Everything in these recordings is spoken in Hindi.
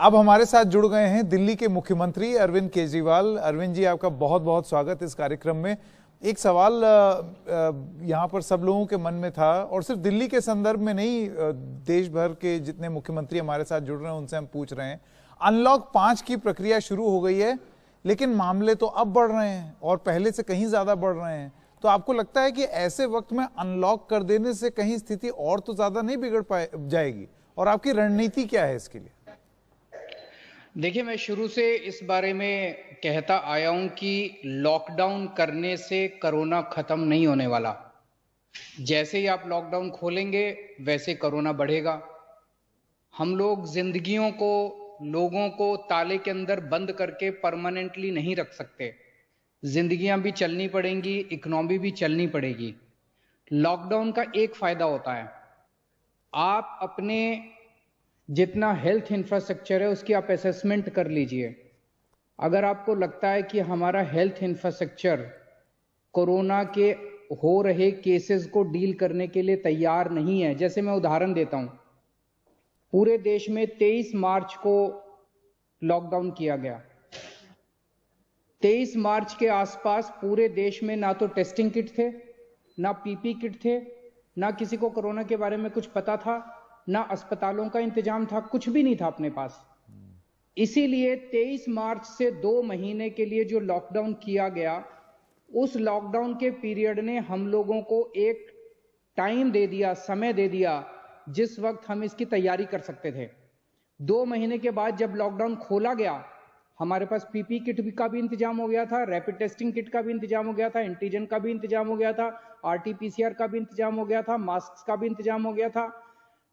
अब हमारे साथ जुड़ गए हैं दिल्ली के मुख्यमंत्री अरविंद केजरीवाल। अरविंद जी, आपका बहुत बहुत स्वागत इस कार्यक्रम में। एक सवाल यहाँ पर सब लोगों के मन में था, और सिर्फ दिल्ली के संदर्भ में नहीं, देश भर के जितने मुख्यमंत्री हमारे साथ जुड़ रहे हैं उनसे हम पूछ रहे हैं। अनलॉक 5 की प्रक्रिया शुरू हो गई है, लेकिन मामले तो अब बढ़ रहे हैं और पहले से कहीं ज्यादा बढ़ रहे हैं। तो आपको लगता है कि ऐसे वक्त में अनलॉक कर देने से कहीं स्थिति और तो ज्यादा नहीं बिगड़ जाएगी, और आपकी रणनीति क्या है इसके लिए? देखिए, मैं शुरू से इस बारे में कहता आया हूं कि लॉकडाउन करने से कोरोना खत्म नहीं होने वाला। जैसे ही आप लॉकडाउन खोलेंगे वैसे कोरोना बढ़ेगा। हम लोग जिंदगियों को, लोगों को ताले के अंदर बंद करके परमानेंटली नहीं रख सकते। जिंदगियां भी चलनी पड़ेंगी, इकोनॉमी भी चलनी पड़ेगी। लॉकडाउन का एक फायदा होता है, आप अपने जितना हेल्थ इंफ्रास्ट्रक्चर है उसकी आप असेसमेंट कर लीजिए। अगर आपको लगता है कि हमारा हेल्थ इंफ्रास्ट्रक्चर कोरोना के हो रहे केसेस को डील करने के लिए तैयार नहीं है, जैसे मैं उदाहरण देता हूं, पूरे देश में 23 मार्च को लॉकडाउन किया गया। 23 मार्च के आसपास पूरे देश में ना तो टेस्टिंग किट थे, ना पीपी किट थे, ना किसी को कोरोना के बारे में कुछ पता था, ना अस्पतालों का इंतजाम था, कुछ भी नहीं था अपने पास। इसीलिए 23 मार्च से 2 महीने के लिए जो लॉकडाउन किया गया, उस लॉकडाउन के पीरियड ने हम लोगों को एक टाइम दे दिया, समय दे दिया, जिस वक्त हम इसकी तैयारी कर सकते थे। 2 महीने के बाद जब लॉकडाउन खोला गया, हमारे पास पीपी किट का भी इंतजाम हो गया था, रैपिड टेस्टिंग किट का भी इंतजाम हो गया था, एंटीजन का भी इंतजाम हो गया था, आरटीपीसीआर का भी इंतजाम हो गया था, मास्क का भी इंतजाम हो गया था।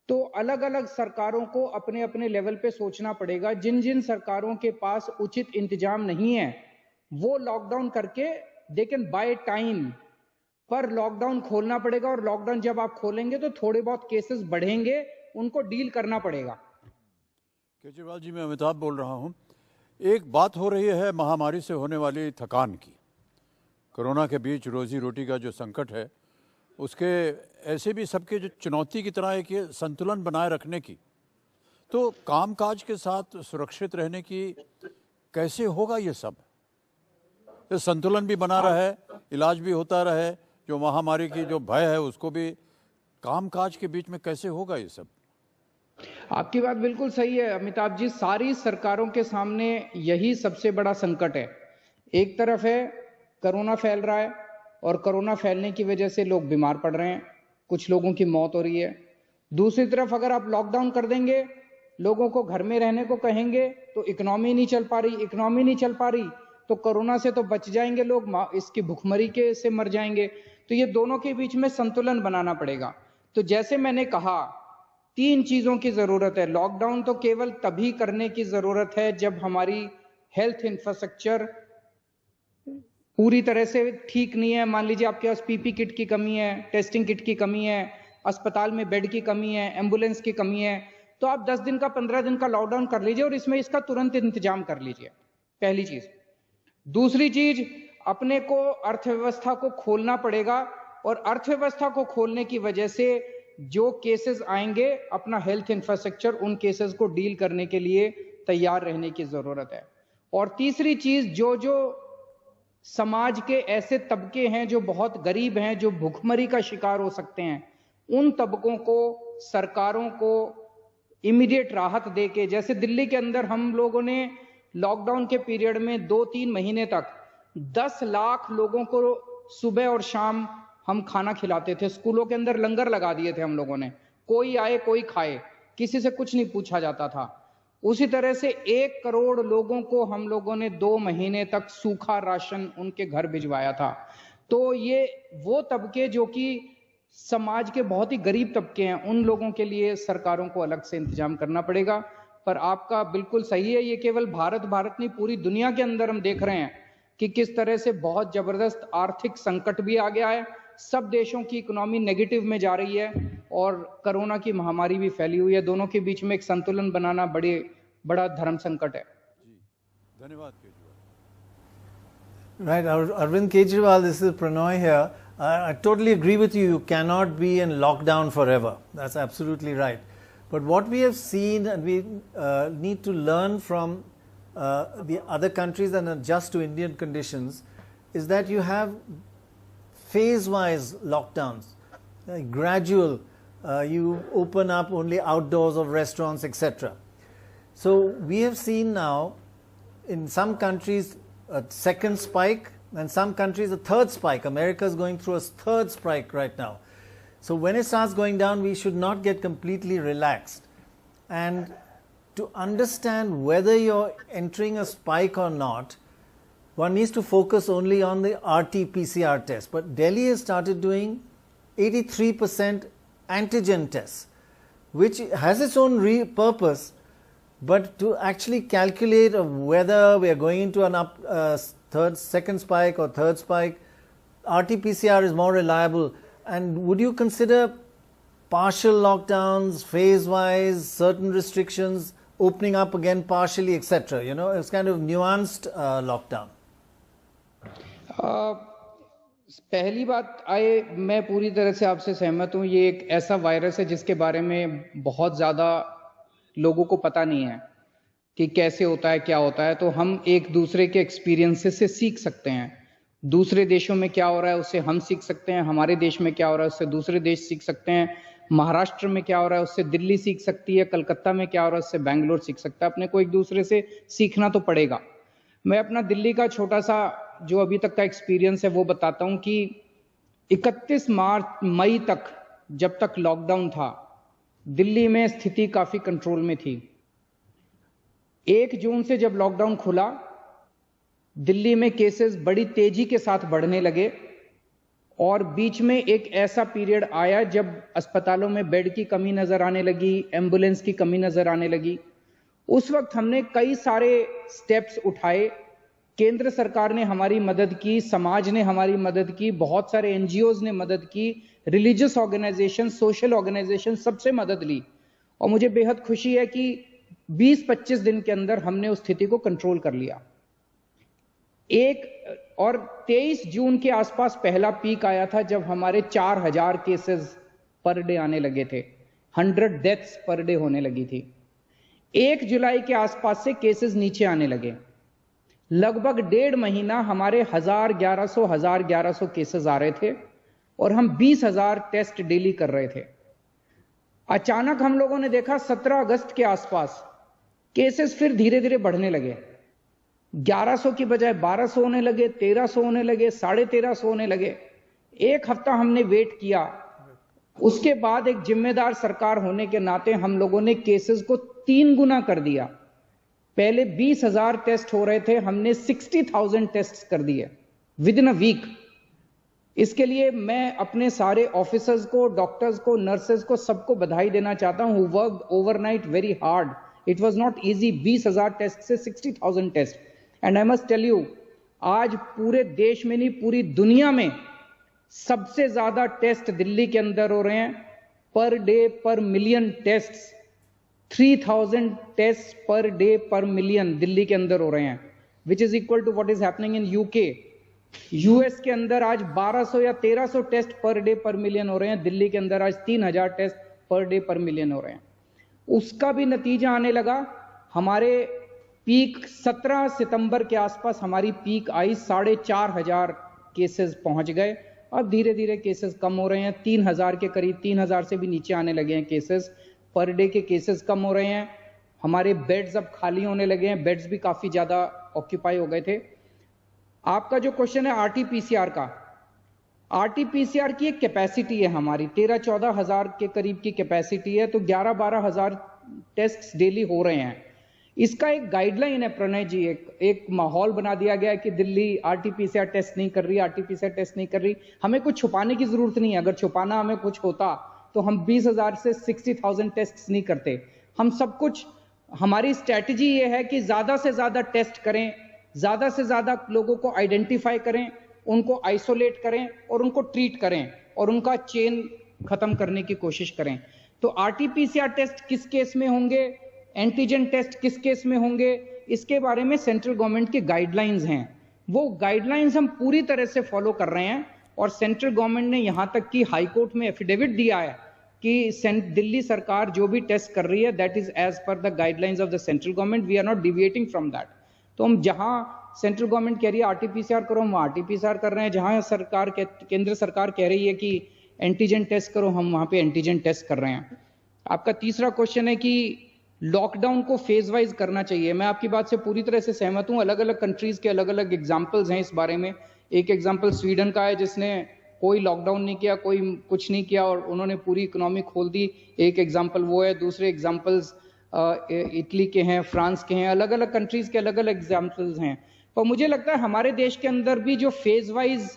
तो अलग अलग सरकारों को अपने अपने लेवल पे सोचना पड़ेगा। जिन जिन सरकारों के पास उचित इंतजाम नहीं है, वो लॉकडाउन करके दे कैन बाय टाइम, पर लॉकडाउन खोलना पड़ेगा। और लॉकडाउन जब आप खोलेंगे तो थोड़े बहुत केसेस बढ़ेंगे, उनको डील करना पड़ेगा। केजरीवाल जी, मैं अमिताभ बोल रहा हूं। एक बात हो रही है महामारी से होने वाली थकान की। कोरोना के बीच रोजी रोटी का जो संकट है, उसके ऐसे भी सबके जो चुनौती की तरह एक ये संतुलन बनाए रखने की, तो कामकाज के साथ सुरक्षित रहने की कैसे होगा ये सब? ये संतुलन भी बना रहे, इलाज भी होता रहे, जो महामारी की जो भय है उसको भी, कामकाज के बीच में कैसे होगा ये सब? आपकी बात बिल्कुल सही है अमिताभ जी। सारी सरकारों के सामने यही सबसे बड़ा संकट है। एक तरफ है कोरोना फैल रहा है, और कोरोना फैलने की वजह से लोग बीमार पड़ रहे हैं, कुछ लोगों की मौत हो रही है। दूसरी तरफ अगर आप लॉकडाउन कर देंगे, लोगों को घर में रहने को कहेंगे, तो इकोनॉमी नहीं चल पा रही। इकोनॉमी नहीं चल पा रही तो कोरोना से तो बच जाएंगे लोग, इसकी भुखमरी के से मर जाएंगे। तो ये दोनों के बीच में संतुलन बनाना पड़ेगा। तो जैसे मैंने कहा, 3 चीजों की जरूरत है। लॉकडाउन तो केवल तभी करने की जरूरत है जब हमारी हेल्थ इंफ्रास्ट्रक्चर पूरी तरह से ठीक नहीं है। मान लीजिए आपके पास पीपी किट की कमी है, टेस्टिंग किट की कमी है, अस्पताल में बेड की कमी है, एम्बुलेंस की कमी है, तो आप 10 दिन का, 15 दिन का लॉकडाउन कर लीजिए और इसमें इसका तुरंत इंतजाम कर लीजिए। पहली चीज। दूसरी चीज, अपने को अर्थव्यवस्था को खोलना पड़ेगा, और अर्थव्यवस्था को खोलने की वजह से जो केसेस आएंगे, अपना हेल्थ इंफ्रास्ट्रक्चर उन केसेस को डील करने के लिए तैयार रहने की जरूरत है। और तीसरी चीज, जो समाज के ऐसे तबके हैं जो बहुत गरीब हैं, जो भुखमरी का शिकार हो सकते हैं, उन तबकों को, सरकारों को इमीडिएट राहत देके, जैसे दिल्ली के अंदर हम लोगों ने लॉकडाउन के पीरियड में 2-3 महीने तक 10 लाख लोगों को सुबह और शाम हम खाना खिलाते थे। स्कूलों के अंदर लंगर लगा दिए थे हम लोगों ने, कोई आए कोई खाए, किसी से कुछ नहीं पूछा जाता था। उसी तरह से 1 करोड़ लोगों को हम लोगों ने 2 महीने तक सूखा राशन उनके घर भिजवाया था। तो ये वो तबके जो कि समाज के बहुत ही गरीब तबके हैं, उन लोगों के लिए सरकारों को अलग से इंतजाम करना पड़ेगा। पर आपका बिल्कुल सही है, ये केवल भारत नहीं, पूरी दुनिया के अंदर हम देख रहे हैं कि किस तरह से बहुत जबरदस्त आर्थिक संकट भी आ गया है। सब देशों की इकोनॉमी नेगेटिव में जा रही है, और कोरोना की महामारी भी फैली हुई है। दोनों के बीच में एक संतुलन बनाना बड़ा धर्म संकट है। धन्यवाद Kejriwal. Right, Arvind Kejriwal, this is Pranoy here. I totally agree with you. You cannot be in lockdown forever. That's absolutely right. But what we have seen, and we need to learn from the other countries and adjust to Indian conditions, is that you have phase-wise lockdowns, gradual. You open up only outdoors of restaurants, etc. So we have seen now in some countries a second spike, and some countries a third spike. America is going through a third spike right now. So when it starts going down, we should not get completely relaxed. And to understand whether you're entering a spike or not, one needs to focus only on the RT-PCR test. But Delhi has started doing 83% antigen tests, which has its own purpose, but to actually calculate whether we are going into an second spike or third spike, RT-PCR is more reliable. And would you consider partial lockdowns, phase-wise, certain restrictions, opening up again partially, etc.? You know, it's kind of nuanced lockdown. पहली बात मैं पूरी तरह से आपसे सहमत हूं। ये एक ऐसा वायरस है जिसके बारे में बहुत ज़्यादा लोगों को पता नहीं है कि कैसे होता है, क्या होता है। तो हम एक दूसरे के एक्सपीरियंसेस से सीख सकते हैं। दूसरे देशों में क्या हो रहा है उससे हम सीख सकते हैं, हमारे देश में क्या हो रहा है उससे दूसरे देश सीख सकते हैं, महाराष्ट्र में क्या हो रहा है उससे दिल्ली सीख सकती है, कलकत्ता में क्या हो रहा है उससे बेंगलोर सीख सकता है। अपने को एक दूसरे से सीखना तो पड़ेगा। मैं अपना दिल्ली का छोटा सा जो अभी तक का एक्सपीरियंस है वो बताता हूं कि 31 मई तक जब तक लॉकडाउन था, दिल्ली में स्थिति काफी कंट्रोल में थी। 1 जून से जब लॉकडाउन खुला, दिल्ली में केसेस बड़ी तेजी के साथ बढ़ने लगे और बीच में एक ऐसा पीरियड आया जब अस्पतालों में बेड की कमी नजर आने लगी, एम्बुलेंस की कमी नजर आने लगी। उस वक्त हमने कई सारे स्टेप्स उठाए। केंद्र सरकार ने हमारी मदद की, समाज ने हमारी मदद की, बहुत सारे एनजीओज ने मदद की, रिलीजियस ऑर्गेनाइजेशन, सोशल ऑर्गेनाइजेशन, सबसे मदद ली। और मुझे बेहद खुशी है कि 20-25 दिन के अंदर हमने उस स्थिति को कंट्रोल कर लिया। 23 जून के आसपास पहला पीक आया था जब हमारे 4000 केसेस पर डे आने लगे थे, 100 डेथ्स पर डे होने लगी थी। 1 जुलाई के आसपास से केसेस नीचे आने लगे। लगभग 1.5 महीना हमारे 1100 केसेस आ रहे थे और हम 20,000 टेस्ट डेली कर रहे थे। अचानक हम लोगों ने देखा 17 अगस्त के आसपास केसेस फिर धीरे धीरे बढ़ने लगे। 1100 की बजाय 1200 होने लगे, 1300 होने लगे, 1350 होने लगे। 1 हफ्ता हमने वेट किया। उसके बाद एक जिम्मेदार सरकार होने के नाते हम लोगों ने केसेस को 3 गुना कर दिया। पहले 20,000 टेस्ट हो रहे थे, हमने 60,000 टेस्ट कर दिए विद इन अ वीक। इसके लिए मैं अपने सारे ऑफिसर्स को, डॉक्टर्स को, नर्सेस को, सबको बधाई देना चाहता हूं। Who worked overnight very hard. It was not easy. 20,000 test से 60,000 test. And I must tell you, आज पूरे देश में नहीं पूरी दुनिया में सबसे ज्यादा टेस्ट दिल्ली के अंदर हो रहे हैं। Per day per million test 3000 test per day per million Delhi के अंदर हो रहे हैं, which is equal to what is happening in UK. US के अंदर आज 1200 या 1300 test per day per million हो रहे हैं। दिल्ली के अंदर आज 3000 test per day per million हो रहे हैं। उसका भी नतीजा आने लगा। हमारे पीक 17 सितंबर के आसपास हमारी पीक आई, 4500 केसेस पहुंच गए। अब धीरे धीरे केसेस कम हो रहे हैं, 3000 के करीब, 3000 से भी नीचे आने लगे हैं केसेस। पर डे के केसेस कम हो रहे हैं। हमारे बेड्स अब खाली होने लगे हैं, बेड्स भी काफी ज्यादा ऑक्यूपाई हो गए थे। आपका जो क्वेश्चन है आरटीपीसीआर का, आरटीपीसीआर की एक कैपेसिटी है हमारी, 13-14 हजार के करीब की कैपेसिटी है, तो 11-12 हजार टेस्ट डेली हो रहे हैं। इसका एक गाइडलाइन है प्रणय जी, एक माहौल बना दिया गया है कि दिल्ली आरटीपीसीआर टेस्ट नहीं कर रही, आरटीपीसीआर टेस्ट नहीं कर रही। हमें कुछ छुपाने की जरूरत नहीं है। अगर छुपाना हमें कुछ होता तो हम 20,000 से 60,000 टेस्ट नहीं करते। हम सब कुछ, हमारी स्ट्रैटेजी ये है कि ज्यादा से ज्यादा टेस्ट करें, ज्यादा से ज्यादा लोगों को आइडेंटिफाई करें, उनको आइसोलेट करें और उनको ट्रीट करें और उनका चेन खत्म करने की कोशिश करें। तो आरटीपीसीआर टेस्ट किस केस में होंगे, एंटीजन टेस्ट किस केस में होंगे, इसके बारे में सेंट्रल गवर्नमेंट की गाइडलाइंस हैं। वो गाइडलाइंस हम पूरी तरह से फॉलो कर रहे हैं और सेंट्रल गवर्नमेंट ने यहां तक कि हाई कोर्ट में एफिडेविट दिया है कि दिल्ली सरकार जो भी टेस्ट कर रही है that is as per the guidelines of the central government, we are not deviating from that. तो हम जहां सेंट्रल गवर्नमेंट कह रही है आरटीपीसीआर करो, हम आरटीपीसीआर कर रहे हैं। जहां केंद्र सरकार कह रही है कि एंटीजन टेस्ट करो, हम वहां पे एंटीजन टेस्ट कर रहे हैं। आपका तीसरा क्वेश्चन है कि लॉकडाउन को फेज वाइज करना चाहिए। मैं आपकी बात से पूरी तरह से सहमत हूं। अलग अलग कंट्रीज के अलग अलग एग्जांपल्स हैं इस बारे में। एक एग्जांपल स्वीडन का है जिसने कोई लॉकडाउन नहीं किया, कोई कुछ नहीं किया और उन्होंने पूरी इकोनॉमी खोल दी। एक एग्जांपल वो है। दूसरे एग्जांपल्स इटली के हैं, फ्रांस के हैं। अलग अलग कंट्रीज के अलग अलग एग्जांपल्स हैं। पर मुझे लगता है हमारे देश के अंदर भी जो फेज वाइज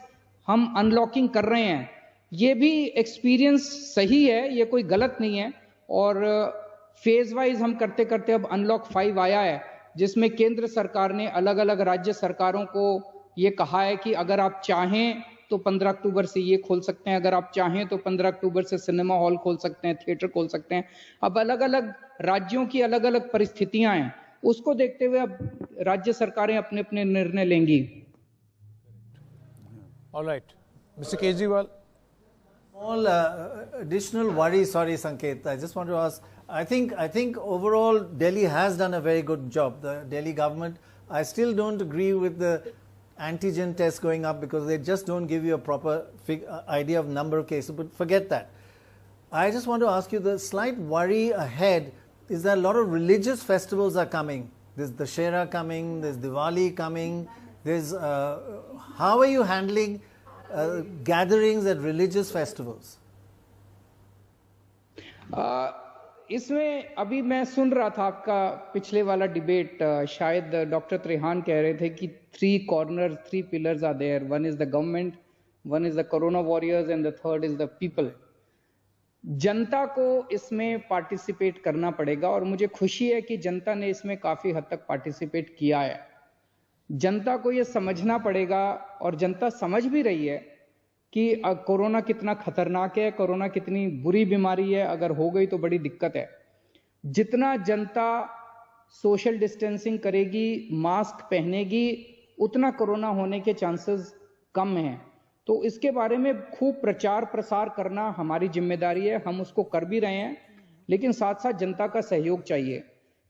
हम अनलॉकिंग कर रहे हैं, ये भी एक्सपीरियंस सही है, ये कोई गलत नहीं है। और फेज वाइज हम करते करते अब अनलॉक 5 आया है, जिसमें केंद्र सरकार ने अलग अलग राज्य सरकारों को ये कहा है कि अगर आप चाहें तो 15 अक्टूबर से ये खोल सकते हैं, अगर आप चाहें तो 15 अक्टूबर से सिनेमा हॉल खोल सकते हैं, थिएटर खोल सकते हैं। अब अलग अलग राज्यों की अलग अलग परिस्थितियां हैं, उसको देखते हुए अब राज्य सरकारें अपने अपने निर्णय लेंगी। All right, Mr. Kejriwal. Small additional worry, sorry Sanket, I just want to ask, I think overall Delhi has done a very good job, the Delhi government. I still don't agree with the antigen test going up because they just don't give you a proper idea of number of cases, but forget that. I just want to ask you, the slight worry ahead is that a lot of religious festivals are coming. There's Dussehra coming, there's Diwali coming, there's, how are you handling gatherings at religious festivals? इसमें अभी मैं सुन रहा था आपका पिछले वाला डिबेट, शायद डॉक्टर त्रेहान कह रहे थे कि 3 pillars are there. One is the government, one is the corona warriors and the third is the people. जनता को इसमें पार्टिसिपेट करना पड़ेगा और मुझे खुशी है कि जनता ने इसमें काफी हद तक पार्टिसिपेट किया है। जनता को यह समझना पड़ेगा और जनता समझ भी रही है कि कोरोना कितना खतरनाक है, कोरोना कितनी बुरी बीमारी है, अगर हो गई तो बड़ी दिक्कत है। जितना जनता सोशल डिस्टेंसिंग करेगी, मास्क पहनेगी, उतना कोरोना होने के चांसेस कम हैं। तो इसके बारे में खूब प्रचार प्रसार करना हमारी जिम्मेदारी है, हम उसको कर भी रहे हैं, लेकिन साथ साथ जनता का सहयोग चाहिए।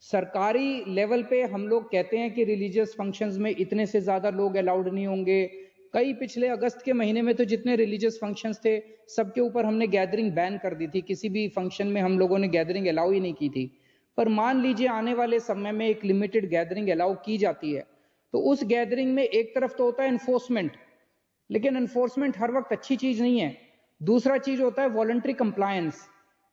सरकारी लेवल पे हम लोग कहते हैं कि रिलीजियस फंक्शंस में इतने से ज्यादा लोग अलाउड नहीं होंगे। कई पिछले अगस्त के महीने में तो जितने रिलीजियस फंक्शंस थे सबके ऊपर हमने गैदरिंग बैन कर दी थी, किसी भी फंक्शन में हम लोगों ने गैदरिंग अलाउ ही नहीं की थी। पर मान लीजिए आने वाले समय में एक लिमिटेड गैदरिंग अलाउ की जाती है, तो उस गैदरिंग में एक तरफ तो होता है एनफोर्समेंट, लेकिन एनफोर्समेंट हर वक्त अच्छी चीज नहीं है। दूसरा चीज होता है वॉलंटरी कंप्लायंस।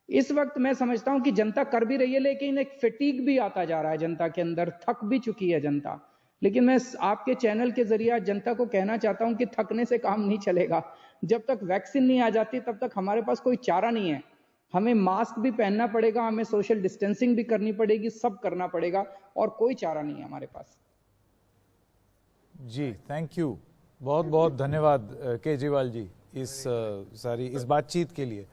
इस वक्त मैं समझता हूं कि जनता कर भी रही है, लेकिन एक फटीग भी आता जा रहा है जनता के अंदर, थक भी चुकी है जनता। लेकिन मैं आपके चैनल के जरिए जनता को कहना चाहता हूं कि थकने से काम नहीं चलेगा। जब तक वैक्सीन नहीं आ जाती तब तक हमारे पास कोई चारा नहीं है। हमें मास्क भी पहनना पड़ेगा, हमें सोशल डिस्टेंसिंग भी करनी पड़ेगी, सब करना पड़ेगा और कोई चारा नहीं है हमारे पास। जी थैंक यू, बहुत बहुत धन्यवाद केजरीवाल जी इस बातचीत के लिए।